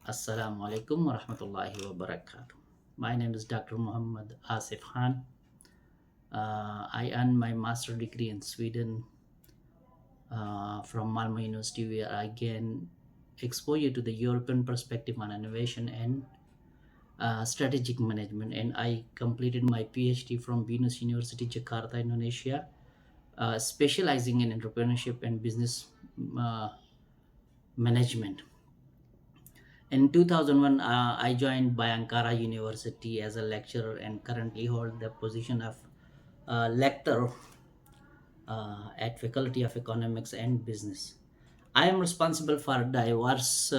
Assalamu alaikum warahmatullahi wabarakatuh. My name is Dr. Muhammad Asif Khan. I earned my master degree in Sweden from Malmo University, where I gained exposure to the European perspective on innovation and strategic management. And I completed my PhD from Venus University, Jakarta, Indonesia, specializing in entrepreneurship and business uh, management. In 2001, I joined Bhayankara University as a lecturer and currently hold the position of lecturer at Faculty of Economics and Business. I am responsible for diverse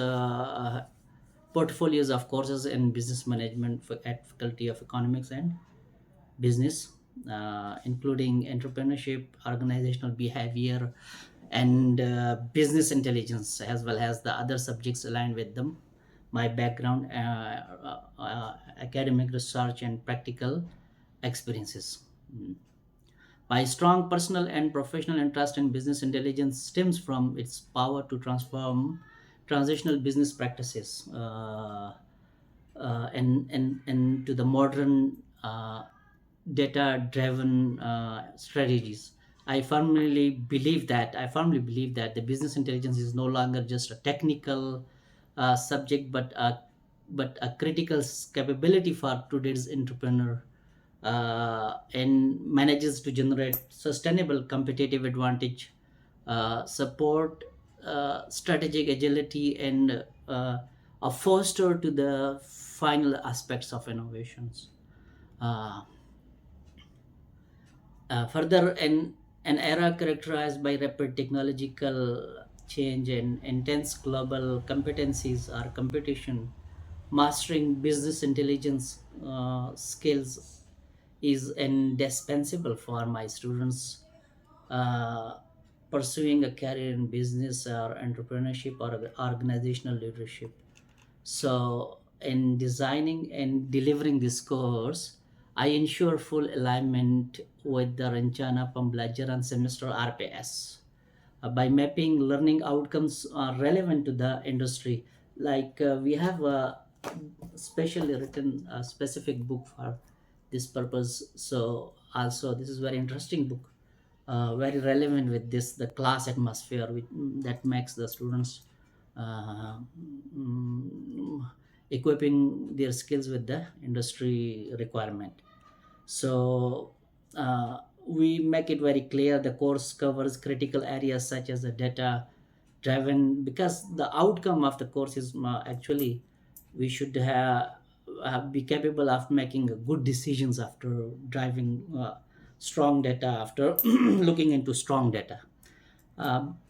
portfolios of courses in business management at Faculty of Economics and Business, including entrepreneurship, organizational behavior, and business intelligence, as well as the other subjects aligned with them. My background, academic research, and practical experiences. My strong personal and professional interest in business intelligence stems from its power to transform transitional business practices and to the modern data driven strategies. I firmly believe that the business intelligence is no longer just a technical subject, but a critical capability for today's entrepreneur, and manages to generate sustainable competitive advantage, support strategic agility, and a foster to the final aspects of innovations. Uh, Further, an era characterized by rapid technological change and intense global competencies or competition, mastering business intelligence skills is indispensable for my students uh, pursuing a career in business or entrepreneurship or organizational leadership. So, in designing and delivering this course, I ensure full alignment with the Ranchana Pamblajaran semester RPS by mapping learning outcomes relevant to the industry. Like we have a specially written specific book for this purpose. So also this is very interesting book, very relevant with this the class atmosphere that makes the students uh, mm, equipping their skills with the industry requirement. So we make it very clear the course covers critical areas such as the data driven, because the outcome of the course is actually we should be capable of making good decisions after driving strong data, after looking into strong data.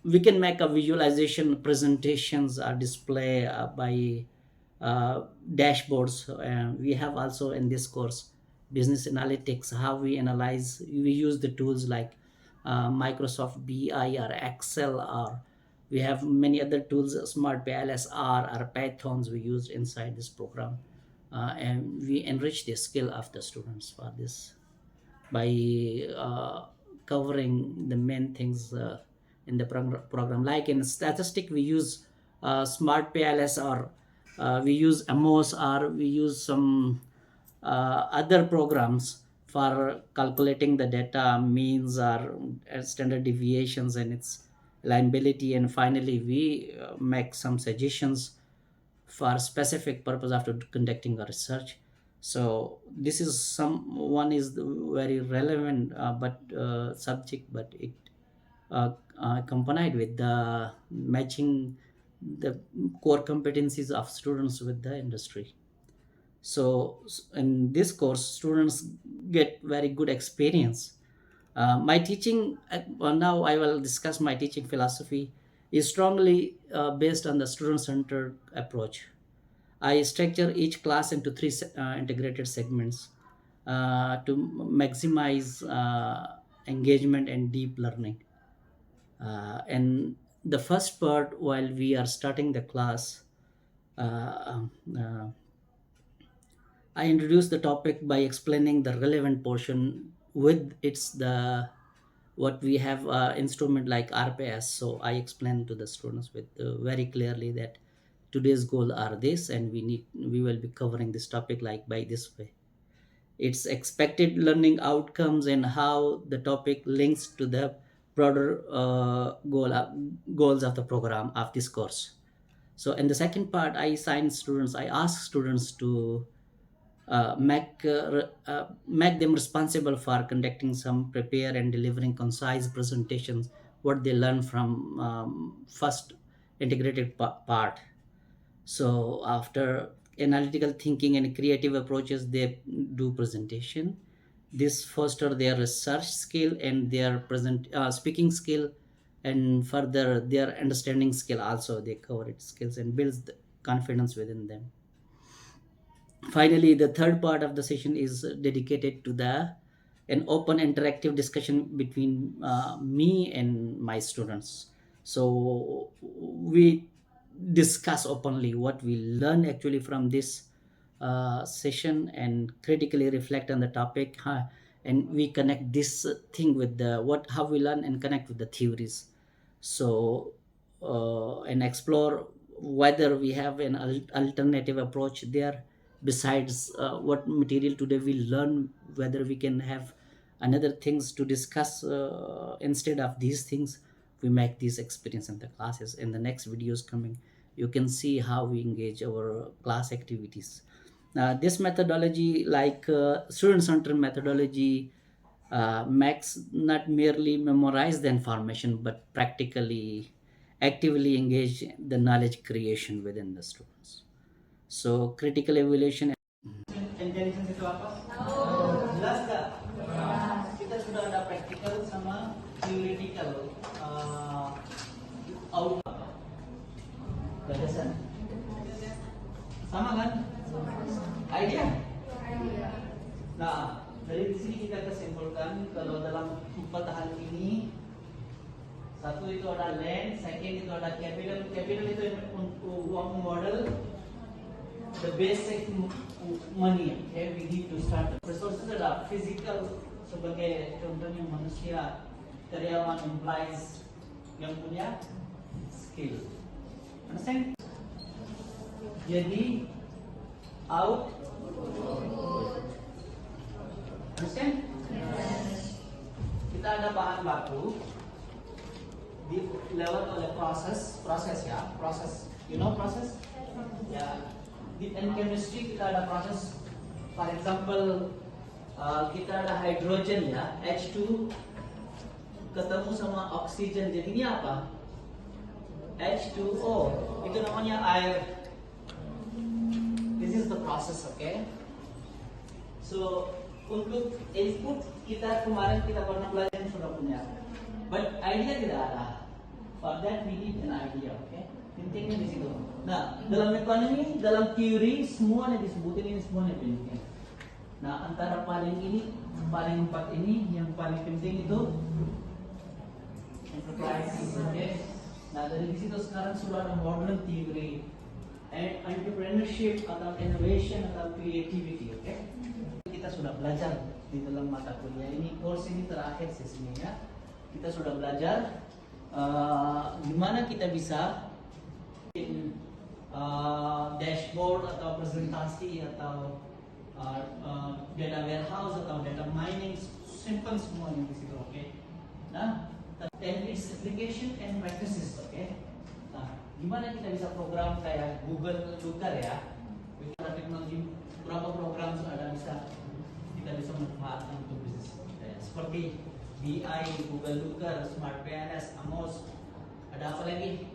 We can make a visualization presentations or display by dashboards. We have also in this course business analytics, how we analyze, we use the tools like Microsoft BI or Excel, or we have many other tools, smart PLSR or Pythons we use inside this program. And we enrich the skill of the students for this by covering the main things in the program. Like in statistic, we use Smart PLS, or we use Amos, or we use some other programs for calculating the data means or standard deviations and its reliability. And finally, we make some suggestions for specific purpose after conducting a research. So this is some one is very relevant but subject, but it accompanied with the matching the core competencies of students with the industry. So in this course students get very good experience. My teaching Now I will discuss my teaching philosophy is strongly based on the student centered approach. I structure each class into three integrated segments to maximize engagement and deep learning. And the first part, while we are starting the class, uh, uh, I introduce the topic by explaining the relevant portion with its the what we have instrument like RPS. So I explained to the students with very clearly that today's goal are this, and we will be covering this topic like by this way. Its expected learning outcomes and how the topic links to the broader goals of the program of this course. So in the second part, I ask students to make them responsible for conducting some prepare and delivering concise presentations what they learn from first integrated part. So after analytical thinking and creative approaches, they do presentation. This foster their research skill and their present speaking skill, and further their understanding skill also. They cover it skills and builds the confidence within them. Finally, the third part of the session is dedicated to the an open interactive discussion between me and my students. So we discuss openly what we learn actually from this session and critically reflect on the topic, and we connect this thing with the what how we learn and connect with the theories. So and explore whether we have an alternative approach there besides what material today we learn, whether we can have another things to discuss instead of these things. We make this experience in the classes. In the next videos coming, you can see how we engage our class activities. This methodology, like student-centered methodology, makes not merely memorize the information but practically actively engage the knowledge creation within the students. So critical evaluation. Intelligence itu apa? Jelas gak? Kita sudah ada practical sama theoretical outcome. Gagasan. Sama kan? Idea? Nah, dari sini kita kesimpulkan kalau dalam 4 hal ini, satu itu ada land, second itu ada capital. Capital itu untuk uang modal, the basic money. Okay, we need to start. Resources ada physical, sebagai contohnya manusia, karyawan implies yang punya skill. Understand? Jadi out. Understand? Yes. Kita ada bahan baku dilewat oleh proses ya, proses. You know proses? Ya. Di chemistry kita ada proses. For example, kita ada hydrogen ya, H2 ketemu sama oksigen, jadinya apa? H2O. Itu namanya air. This is the process, okay? So untuk input kita kemarin kita pernah belajar sudah punya, but idea tidak ada. For that we need an idea, okay? Pentingnya di situ. Nah, dalam ekonomi, dalam teori semua yang disebutin ini semuanya penting. Nah, antara paling empat ini yang paling penting itu enterprise, okay? Nah, dari situ sekarang sudah ada modern theory, entrepreneurship atau innovation atau creativity, okay? Kita sudah belajar di dalam mata kuliah ini, course ini terakhir sesinya. Kita sudah belajar gimana kita bisa dashboard atau presentasi atau data warehouse atau data mining, simpan semuanya di situ, oke? Nah, and its application and practices, oke? Nah, gimana kita bisa program kayak Google Looker ya? Bicara teknologi, berapa program ada bisa kita bisa manfaatkan untuk bisnis, seperti BI, Google Looker, Smart PNS, Amos. Ada apa lagi?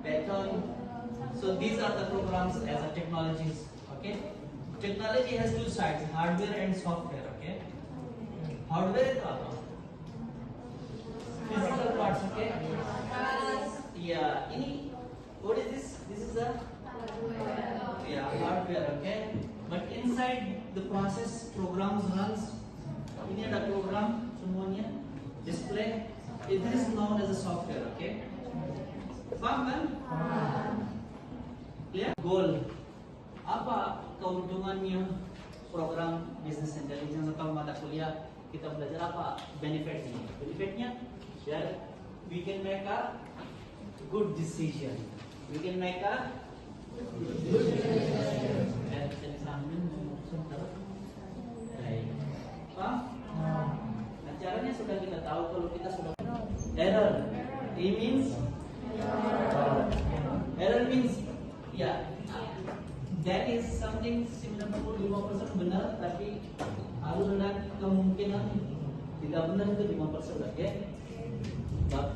Python. So these are the programs as a technologies. Okay. Technology has two sides, hardware and software. Okay. Hardware itu apa? Physical parts. Okay. Yeah. Ini. What is this? This is a. Yeah, hardware. Okay. But inside the process, programs runs. Ini ada program semuanya. Display. It is known as a software. Okay. Paham kan? Clear? Goal. Apa keuntungannya program business intelligence atau mata kuliah kita belajar apa benefitnya? Benefitnya, biar we can make a good decision. We can make a good decision. Nah, caranya sudah kita tahu. Kalau kita sudah error, it means error means ya, that is something 95% benar, tapi ada kemungkinan tidak benar itu 5%, oke?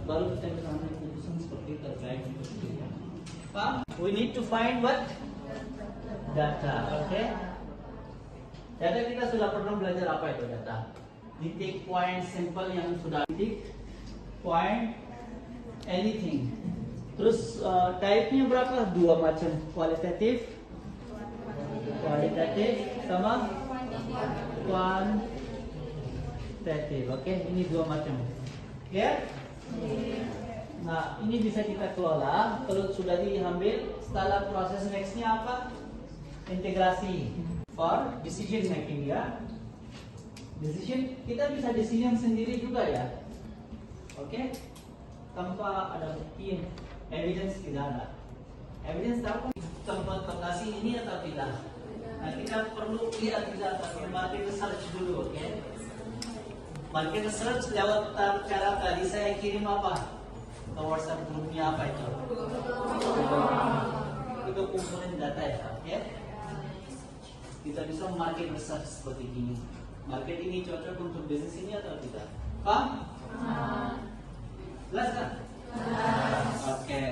Baru kita bisa ambil keputusan seperti terkait. Paham? We need to find what? Data, oke? Data kita sudah pernah belajar apa itu data? Titik, point, simple yang sudah titik, point, anything. Terus type-nya berapa? Dua macam, kualitatif sama kuantitatif. Oke, ini dua macam. Ya? Nah, ini bisa kita kelola kalau sudah diambil. Setelah proses nextnya apa? Integrasi for decision making ya. Decision, kita bisa decision sendiri juga ya. Oke? Tanpa ada bukti, evidence tidak ada. Evidence tahu tempat lokasi ini atau tidak. Nah, kita perlu lihat tidak, tapi market research dulu, oke? Market research lewat cara tadi saya kirim apa? Ke WhatsApp grupnya apa itu? Itu komponen data ya, oke? Kita bisa market research seperti ini. Market ini cocok untuk bisnis ini atau tidak? Paham? Jelas kan? Oke.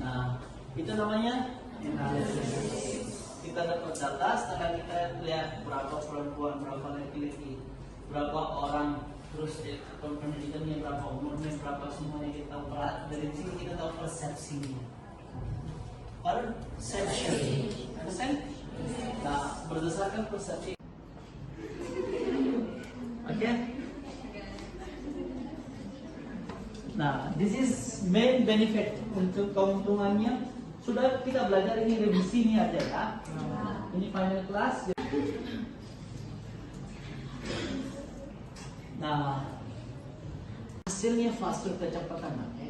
Nah, itu namanya analisis. Kita dapat data setelah kita lihat berapa perempuan, berapa laki-laki, berapa orang, terus pendidikannya berapa, umurnya berapa, semuanya kita tahu. Dari sini kita tahu persepsinya. Perception. Understand? Nah, berdasarkan persepsi. Oke? Nah, this is main benefit. Untuk keuntungannya sudah kita belajar, ini revisi ini aja ya. Ini final class. Nah, hasilnya faster, kecepatan, oke?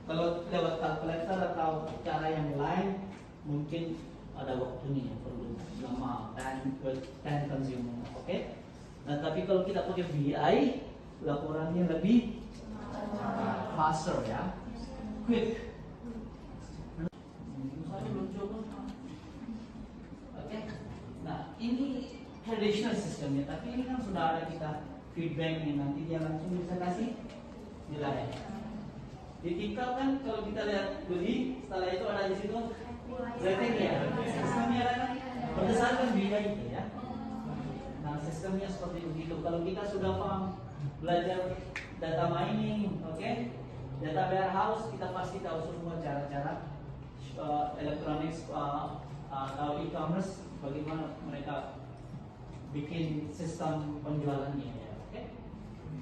Kalau lewat kalkulator atau cara yang lain, mungkin ada waktunya perlu lama, time consuming, oke? Nah, tapi kalau kita pakai BI, laporannya lebih faster ya, quick. Oke, nah ini traditional systemnya, tapi ini kan sudah ada kita feedback nih, nanti dia langsung bisa kasih nilai. Di TikTok kan kalau kita lihat beli, setelah itu ada di situ rating ya, sistemnya kan berdasarkan BI itu ya. Nah, sistemnya seperti begitu. Kalau kita sudah paham belajar data mining, oke, data warehouse, kita pasti tahu semua cara-cara elektronik atau e-commerce, bagaimana mereka bikin sistem penjualannya ya, oke.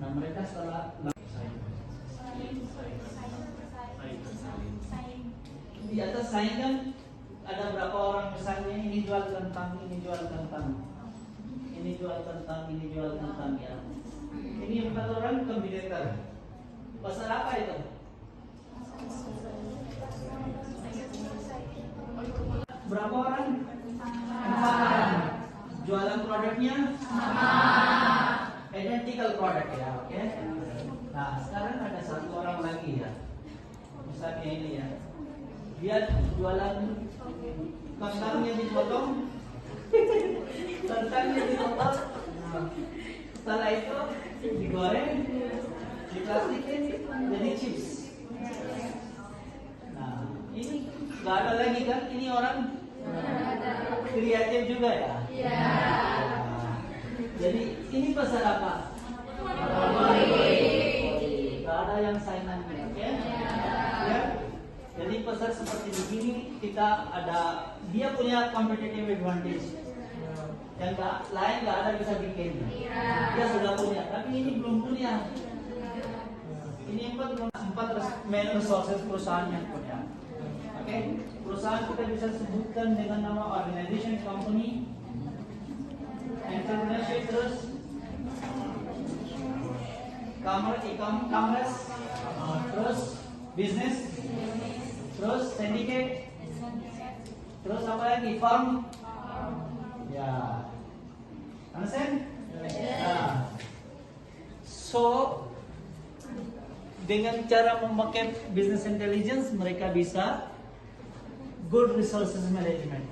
Nah, mereka setelah di atas saing kan ada berapa orang, misalnya ini jual kentang, ini jual kentang, ini jual kentang, ini jual kentang ya. Ini 4 orang kombinator. Pasar apa itu? Berapa orang? 4 orang. Jualan produknya sama. Identical produk ya, oke? Nah, sekarang ada 1 orang lagi ya. Misalnya ini ya. Dia jualan kentangnya dipotong, kentangnya dipotong. Setelah itu digoreng, diplastikin jadi chips. Nah, ini nggak ada lagi kan? Ini orang kreatif juga ya. Nah, jadi ini pasar apa? Nggak ada yang saingannya, oke? Ya. Jadi pasar seperti begini kita ada, dia punya competitive advantage. Yang lain nggak ada bisa bikin. Dia sudah punya, tapi ini belum punya. Ini 4 main resources perusahaan yang punya. Oke, perusahaan kita bisa sebutkan dengan nama organization, company, entrepreneurship, terus e-commerce, terus business, terus syndicate, terus apa lagi, firm, ya, understand? Nah, so dengan cara memakai business intelligence mereka bisa good resources management.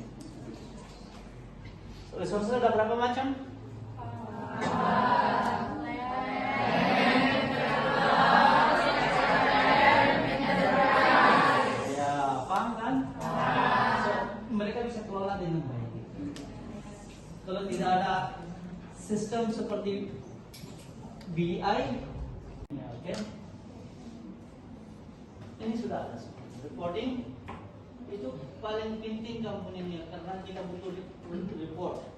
Resources ada berapa macam? Ya, paham kan? So, mereka bisa kelola dengan baik. Kalau tidak ada sistem seperti BI, ya, oke? Ini sudah ada reporting. Itu paling penting komponennya karena kita butuh report.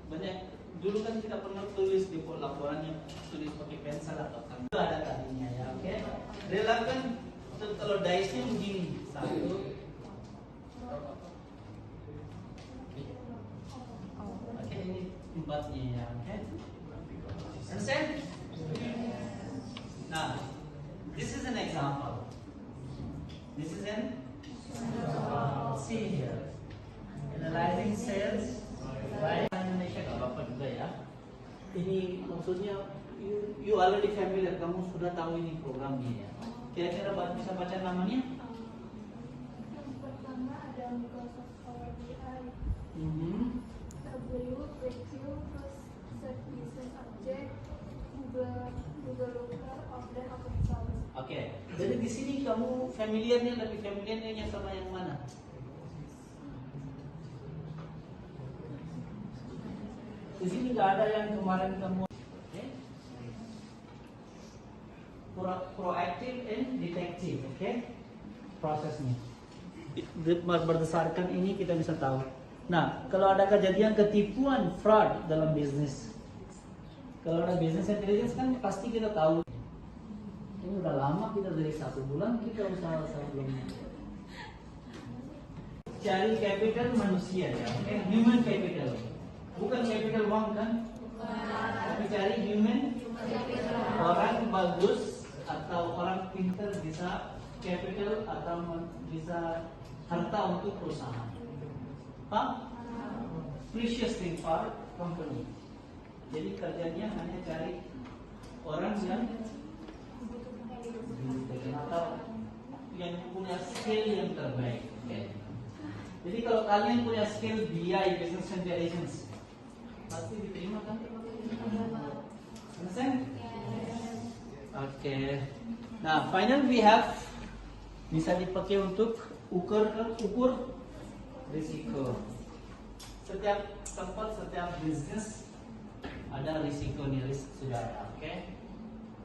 Banyak dulu kan kita pernah tulis report laporannya, tulis pakai pensel atau kan. Itu ada tadinya ya, oke? Relevan kalau dice-nya begini, satu. Oke, ini empatnya ya, oke? Understand? Nah, this is an example. This is an see here. Analyzing sales by Indonesia nggak apa-apa juga ya. Ini maksudnya you already familiar, kamu sudah tahu ini programnya ya. Kira-kira bisa baca namanya? Yang pertama ada Microsoft Power BI. W, review, terus set business object, Google Looker, Outlook, Open Source. Oke, jadi di sini kamu familiarnya lebih familiarnya sama yang mana? Di sini nggak ada yang kemarin kamu. Proaktif and detektif, oke? Prosesnya. Berdasarkan ini kita bisa tahu. Nah, kalau ada kejadian ketipuan, fraud dalam bisnis, kalau ada business intelligence kan pasti kita tahu. Ini udah lama kita dari 1 bulan kita usaha sebelumnya. Cari capital manusia ya, oke? Human capital, bukan capital uang kan? Tapi cari human orang bagus atau orang pintar bisa capital atau bisa harta untuk perusahaan. Paham? Precious thing for company. Jadi kerjanya hanya cari orang yang atau yang punya skill yang terbaik. Okay. Jadi kalau kalian punya skill BI, business intelligence, pasti diterima kan? Understand? Oke. Nah, final we have bisa dipakai untuk ukur risiko. Setiap tempat, setiap bisnis ada risikonya, risk sudah ada, oke?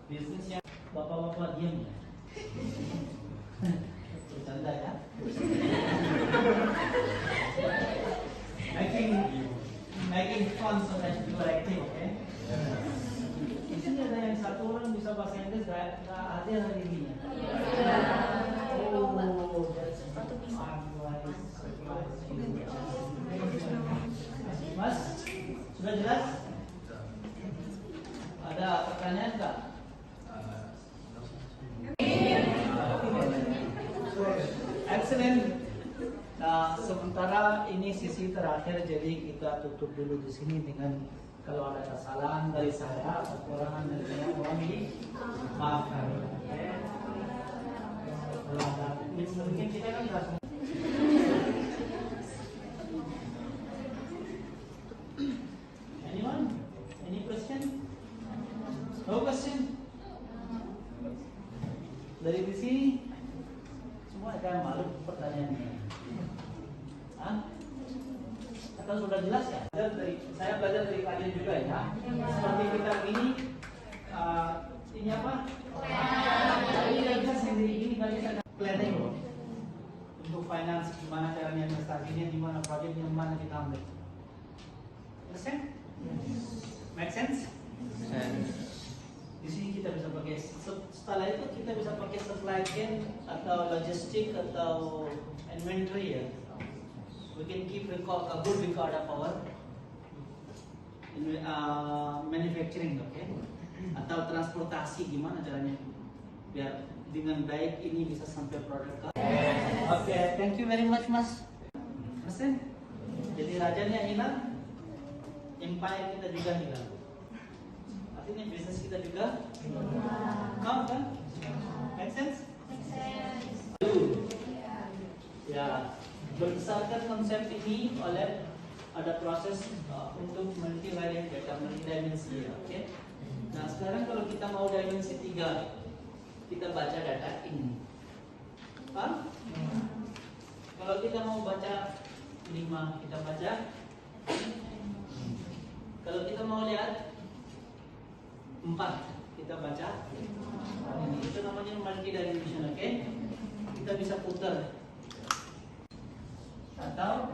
Bisnis yang bapak-bapak diam ya. Bercanda ya. Making fun so that you are active, oke? Di sini ada yang satu orang bisa bahasa Inggris, nggak ada hari ini. Oh, that's Mas, sudah jelas? Ada pertanyaan nggak? Excellent. Nah, sementara ini sisi terakhir, jadi kita tutup dulu di sini dengan kalau ada kesalahan dari saya atau kekurangan dari saya, mohon dimaafkan. Kalau ada mungkin kita kan nggak semua. Anyone? Any question? No question? Dari di sini semua ada malu pertanyaannya. Hah? Atau sudah jelas ya? Saya belajar dari kalian juga ya. Seperti kita ini apa? Ini bisa sendiri ini kalian planning loh. Untuk finance gimana caranya investasinya, di mana proyeknya, mana kita ambil. Understand? Make sense? Di sini kita bisa pakai, setelah itu kita bisa pakai supply chain atau logistik atau inventory ya. We can keep a good record of our manufacturing, okay? atau transportasi, gimana caranya biar dengan baik ini bisa sampai produk. Oke, thank you very much Mas. Mesin, jadi rajanya hilang, empire kita juga hilang. Artinya bisnis kita juga mau kan? Make sense? Ya, berdasarkan konsep ini oleh ada proses untuk multivariate data, multidimensi. Oke. Nah sekarang kalau kita mau dimensi 3, kita baca data ini. Paham? Kalau kita mau baca 5, kita baca. Kalau kita mau lihat 4, kita baca ini. Itu namanya multidimension. Oke. Kita bisa putar atau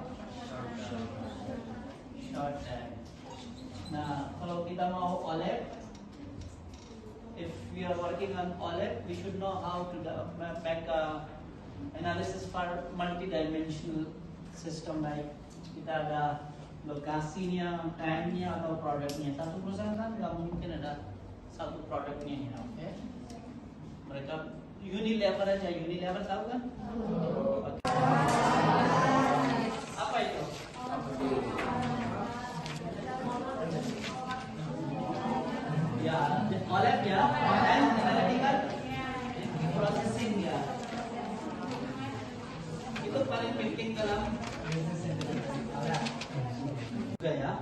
shorthand. Nah, kalau kita mau OLED, if we are working on OLED, we should know how to make a analysis for multi-dimensional system. Like kita ada lokasinya, time-nya atau produknya. Satu perusahaan kan nggak mungkin ada satu produknya, ya, oke? Mereka Unilever aja, Unilever tahu kan? Okay. Apa itu? Ya, OLED ya, dan analytical processing ya. Itu paling penting dalam juga ya.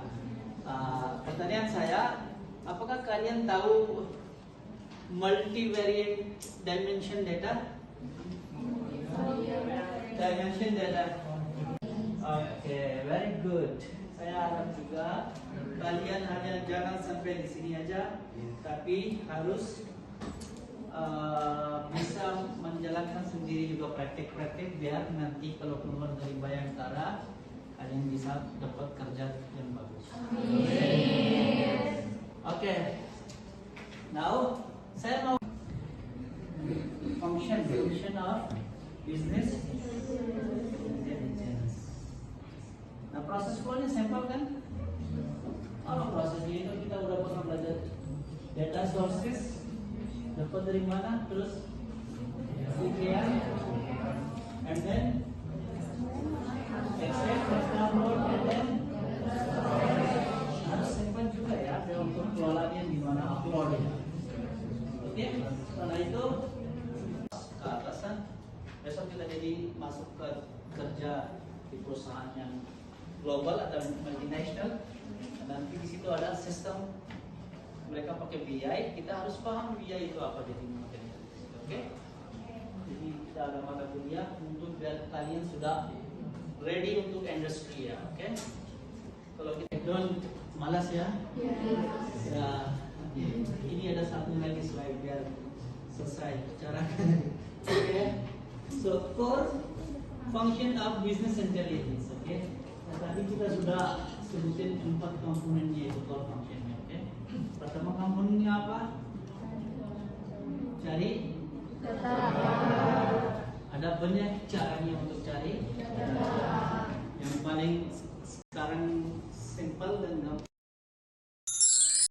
Pertanyaan saya, apakah kalian tahu multivariate dimension data? Dimension data. Oke, very good. Saya harap juga kalian hanya jangan sampai di sini aja, tapi harus bisa menjalankan sendiri juga praktek-praktek biar nanti kalau keluar dari Bayangkara kalian bisa dapat kerja yang bagus. Oke. Now saya mau function of business intelligence. Nah proses flow-nya sampel kan? Apa prosesnya itu kita udah pernah belajar. Data sources dapat dari mana, terus CKM, and then extract, download, and then harus simpan juga ya untuk kelolanya di mana upload ya. Oke, setelah itu ke atasan, besok kita jadi masuk ke kerja di perusahaan yang global atau multinational. Nanti di situ ada sistem mereka pakai BI, kita harus paham BI itu apa jadi oke? Jadi kita ada mata kuliah untuk biar kalian sudah ready untuk industri ya, oke? Kalau kita don't malas ya, ya ini ada satu lagi slide biar selesai cara. Oke, so core function of business intelligence, oke? Nah, tadi kita sudah sebutin 4 komponennya itu core functionnya, oke? Pertama komponennya apa? Cari data. Ada banyak caranya untuk cari data. Yang paling